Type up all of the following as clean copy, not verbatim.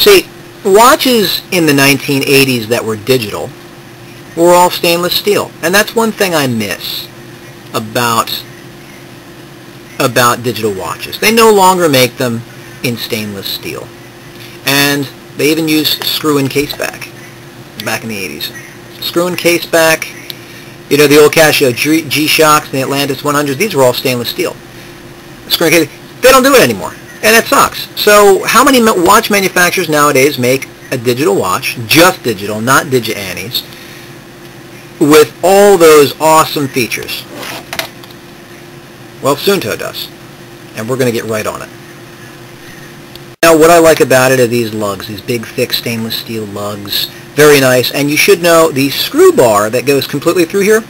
See, watches in the 1980s that were digital were all stainless steel, and that's one thing I miss about digital watches. They no longer make them in stainless steel, and they even use screw-in case back in the 80s. Screw-in case back, you know, the old Casio G-Shocks and the Atlantis 100s, these were all stainless steel. Screw-in case, they don't do it anymore, and that sucks. So how many watch manufacturers nowadays make a digital watch, just digital, not Digi-Annies, with all those awesome features? Well, Suunto does, and we're going to get right on it. Now, what I like about it are these lugs, these big, thick stainless steel lugs. Very nice, and you should know the screw bar that goes completely through here,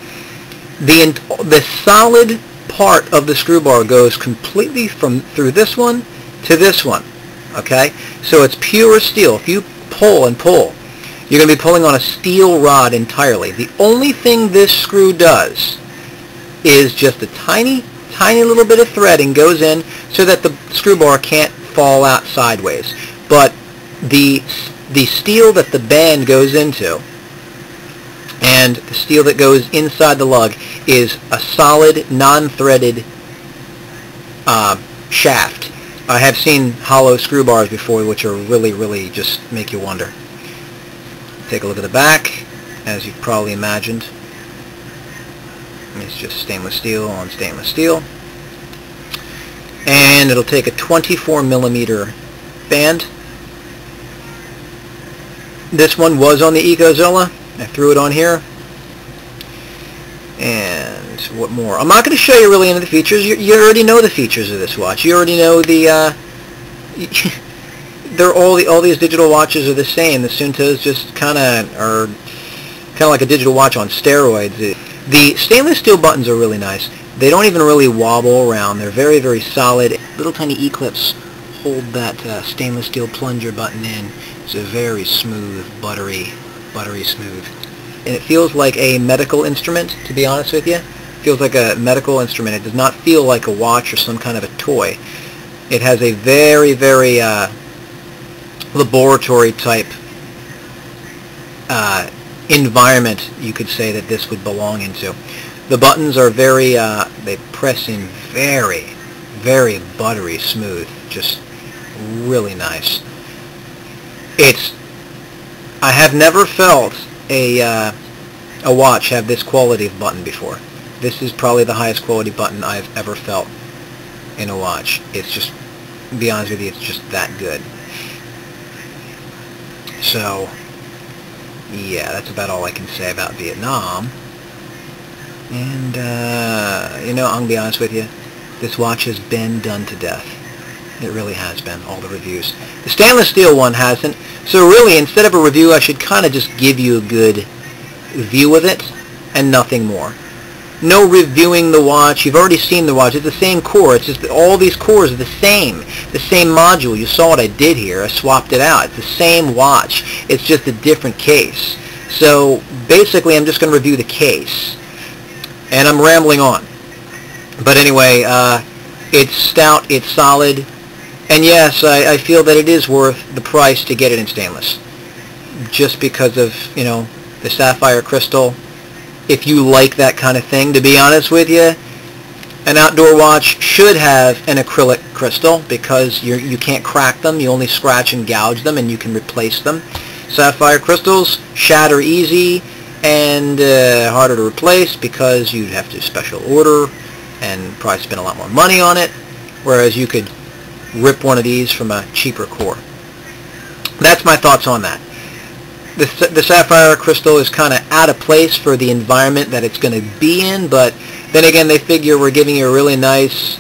the solid part of the screw bar goes completely through this one to this one, okay? So it's pure steel. If you pull and pull, you're going to be pulling on a steel rod entirely. The only thing this screw does is just a tiny little bit of threading goes in so that the screw bar can't fall out sideways. But the steel that the band goes into and the steel that goes inside the lug is a solid, non-threaded shaft. I have seen hollow screw bars before, which are really just make you wonder. Take a look at the back, as you've probably imagined. It's just stainless steel on stainless steel. And it'll take a 24 millimeter band. This one was on the Ecozilla. I threw it on here. And what more? I'm not going to show you really into the features. You already know the features of this watch. You already know the they're all these digital watches are the same. The Suuntos just kind of like a digital watch on steroids. The stainless steel buttons are really nice. They don't even really wobble around. They're very solid. Little tiny E-clips hold that stainless steel plunger button in. It's a very smooth, buttery smooth. And it feels like a medical instrument, to be honest with you. It feels like a medical instrument. It does not feel like a watch or some kind of a toy. It has a very laboratory type environment, you could say, that this would belong into. The buttons are very, they press in very buttery smooth. Just really nice. I have never felt a watch have this quality of button before. This is probably the highest quality button I've ever felt in a watch. It's just, to be honest with you, it's just that good. So, yeah, that's about all I can say about Vietnam. And, you know, I'm going to be honest with you, this watch has been done to death. It really has been, all the reviews. The stainless steel one hasn't. So really, instead of a review, I should kind of just give you a good view of it and nothing more. No reviewing the watch. You've already seen the watch. It's the same core. It's just that all these cores are the same module. You saw what I did here. I swapped it out. It's the same watch. It's just a different case. So basically, I'm just going to review the case. And I'm rambling on. But anyway, it's stout. It's solid. And yes, I feel that it is worth the price to get it in stainless. Just because of, you know, the sapphire crystal. If you like that kind of thing, to be honest with you, an outdoor watch should have an acrylic crystal because you can't crack them. You only scratch and gouge them, and you can replace them. Sapphire crystals shatter easy and harder to replace because you'd have to special order and probably spend a lot more money on it, whereas you could rip one of these from a cheaper core. That's my thoughts on that. The sapphire crystal is kind of out of place for the environment that it's going to be in, but then again, they figure we're giving you a really nice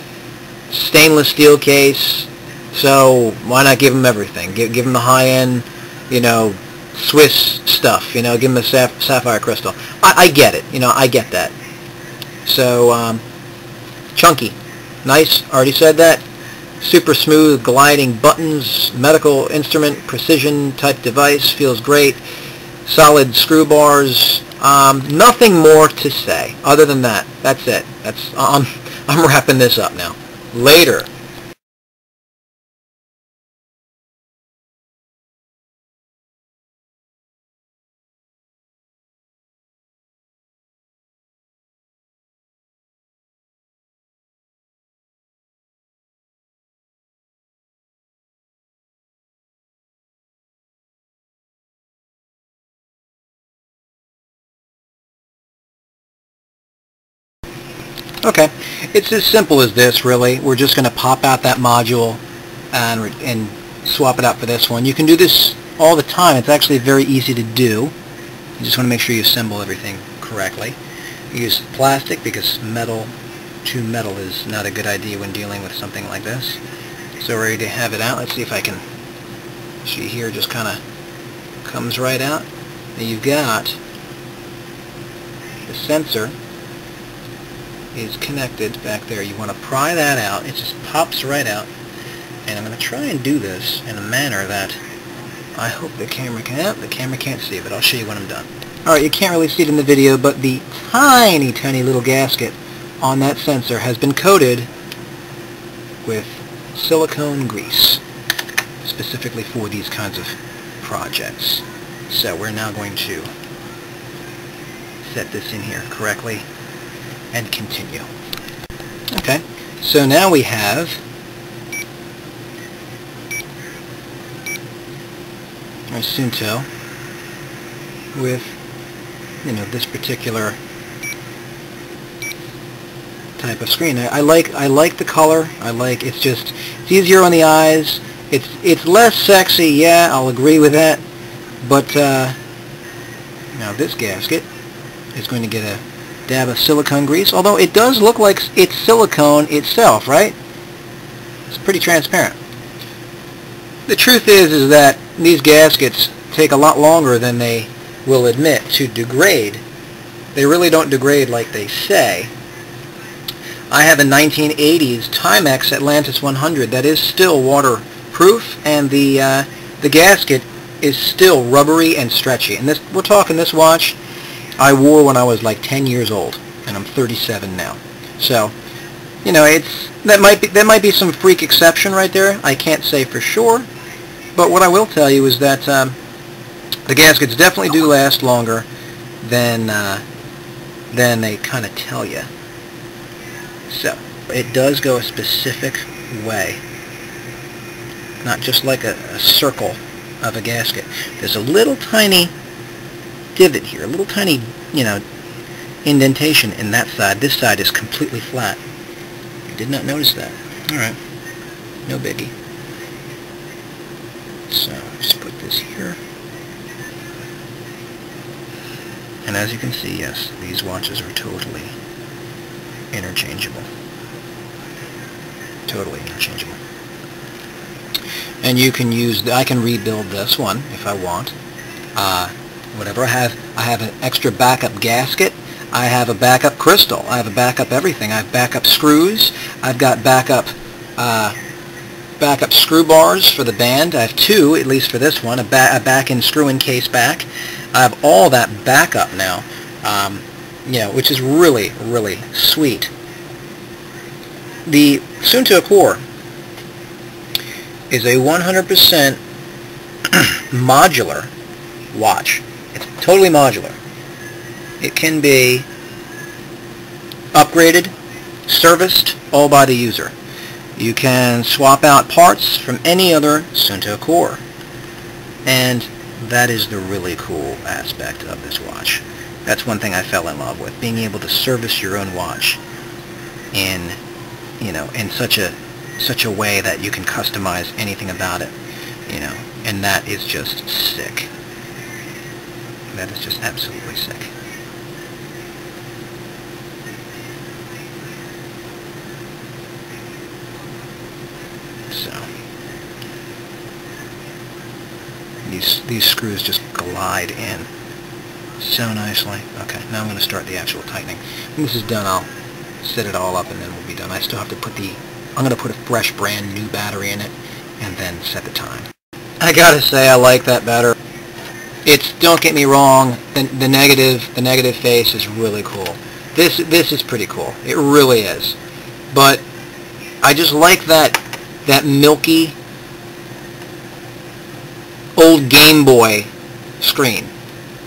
stainless steel case, so why not give them everything? Give them the high-end, you know, Swiss stuff, you know, give them the sapphire crystal. I get it, you know, I get that. So, chunky. Nice, already said that. Super smooth, gliding buttons, medical instrument, precision type device, feels great. Solid screw bars. Nothing more to say other than that. That's it. I'm wrapping this up now. Later. Okay, it's as simple as this, really. We're just going to pop out that module and swap it out for this one. You can do this all the time. It's actually very easy to do. You just want to make sure you assemble everything correctly. Use plastic because metal to metal is not a good idea when dealing with something like this. So ready to have it out. Let's see if I can see here. Just kind of comes right out. And you've got the sensor is connected back there. You want to pry that out. It just pops right out. And I'm going to try and do this in a manner that I hope the camera can. The camera can't see it, but I'll show you when I'm done. Alright, you can't really see it in the video, but the tiny, tiny little gasket on that sensor has been coated with silicone grease, specifically for these kinds of projects. So we're now going to set this in here correctly and continue. Okay, so now we have our Suunto with, you know, this particular type of screen. I like the color. It's easier on the eyes. It's less sexy, yeah, I'll agree with that. But now this gasket is going to get a dab of silicone grease, although it does look like it's silicone itself, right? It's pretty transparent. The truth is that these gaskets take a lot longer than they will admit to degrade. They really don't degrade like they say. I have a 1980s Timex Atlantis 100 that is still waterproof, and the gasket is still rubbery and stretchy. And we're talking this watch I wore when I was like 10 years old, and I'm 37 now. So, you know, that might be some freak exception right there. I can't say for sure, but what I will tell you is that the gaskets definitely do last longer than they kind of tell you. So it does go a specific way, not just like a circle of a gasket. There's a little tiny divot here, a little tiny, you know, indentation in that side. This side is completely flat. You did not notice that. Alright, no biggie. So just put this here. And as you can see, yes, these watches are totally interchangeable. Totally interchangeable. And you can use, I can rebuild this one if I want. Whatever I have an extra backup gasket. I have a backup crystal. I have a backup everything. I have backup screws. I've got backup screw bars for the band. I have two, at least for this one, a back-in screw-in case back. I have all that backup now, you know, which is really, really sweet. The Suunto Core is a 100% modular watch. It's totally modular. It can be upgraded, serviced, all by the user. You can swap out parts from any other Suunto Core. And that is the really cool aspect of this watch. That's one thing I fell in love with, being able to service your own watch in, you know, in such a way that you can customize anything about it, you know, and that is just sick. That is just absolutely sick. So these screws just glide in so nicely. Okay, now I'm going to start the actual tightening. When this is done, I'll set it all up and then we'll be done. I still have to put I'm going to put a fresh brand new battery in it and then set the time. I gotta say, I like that battery. Don't get me wrong, the negative face is really cool. This is pretty cool. It really is. But I just like that milky old Game Boy screen.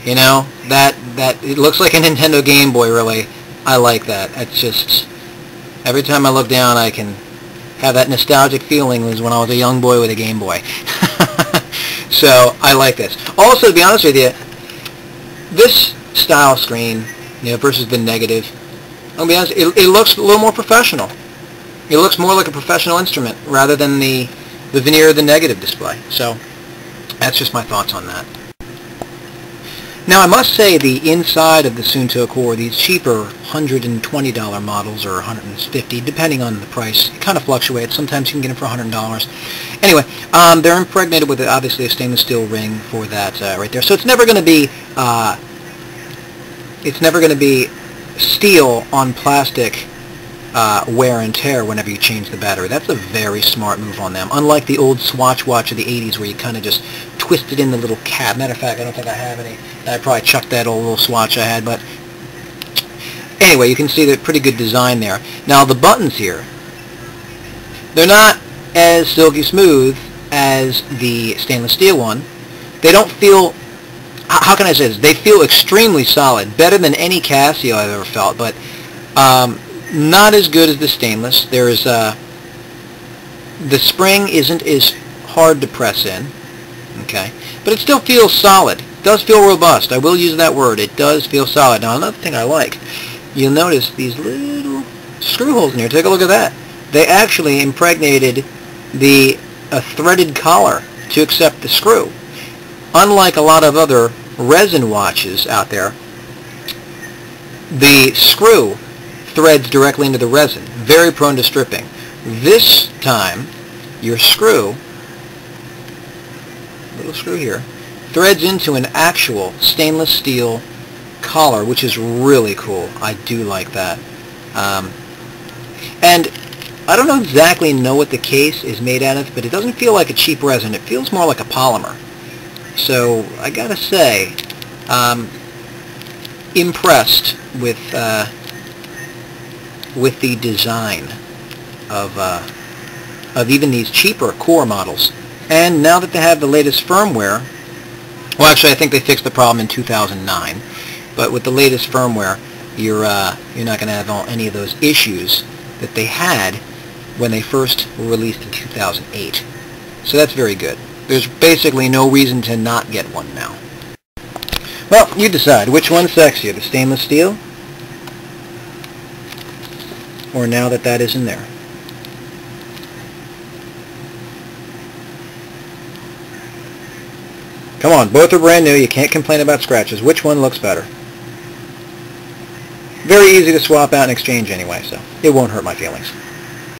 You know, that it looks like a Nintendo Game Boy, really. I like that. It's just, every time I look down, I can have that nostalgic feeling as when I was a young boy with a Game Boy. So I like this. Also, to be honest with you, this style screen, you know, versus the negative, I'll be honest, it looks a little more professional. It looks more like a professional instrument rather than the veneer of the negative display. So that's just my thoughts on that. Now I must say the inside of the Suunto core, these cheaper $120 models or $150, depending on the price, it kind of fluctuates. Sometimes you can get them for $100. Anyway, they're impregnated with obviously a stainless steel ring for that right there. So it's never going to be steel on plastic wear and tear whenever you change the battery. That's a very smart move on them. Unlike the old Swatch watch of the 80s where you kind of just twisted in the little cap. Matter of fact, I don't think I have any. I probably chucked that old little Swatch I had, but anyway, you can see the pretty good design there. Now the buttons here, they're not as silky smooth as the stainless steel one. They don't feel, how can I say this? They feel extremely solid, better than any Casio I've ever felt, but not as good as the stainless. There's the spring isn't as hard to press in, okay, but it still feels solid. It does feel robust. I will use that word. It does feel solid. Now another thing I like, you'll notice these little screw holes in here. Take a look at that. They actually impregnated a threaded collar to accept the screw. Unlike a lot of other resin watches out there, the screw threads directly into the resin, very prone to stripping. This time, your screw, little screw here, threads into an actual stainless steel collar, which is really cool. I do like that. And I don't exactly know what the case is made out of, but it doesn't feel like a cheap resin. It feels more like a polymer. So I gotta say, impressed with the design of even these cheaper core models. And now that they have the latest firmware, well, actually I think they fixed the problem in 2009, but with the latest firmware, you're not going to have any of those issues that they had when they first were released in 2008. So that's very good. There's basically no reason to not get one now. Well, you decide. Which one's sexier, the stainless steel? Or now that that isn't there? Come on, both are brand new. You can't complain about scratches. Which one looks better? Very easy to swap out and exchange anyway, so it won't hurt my feelings.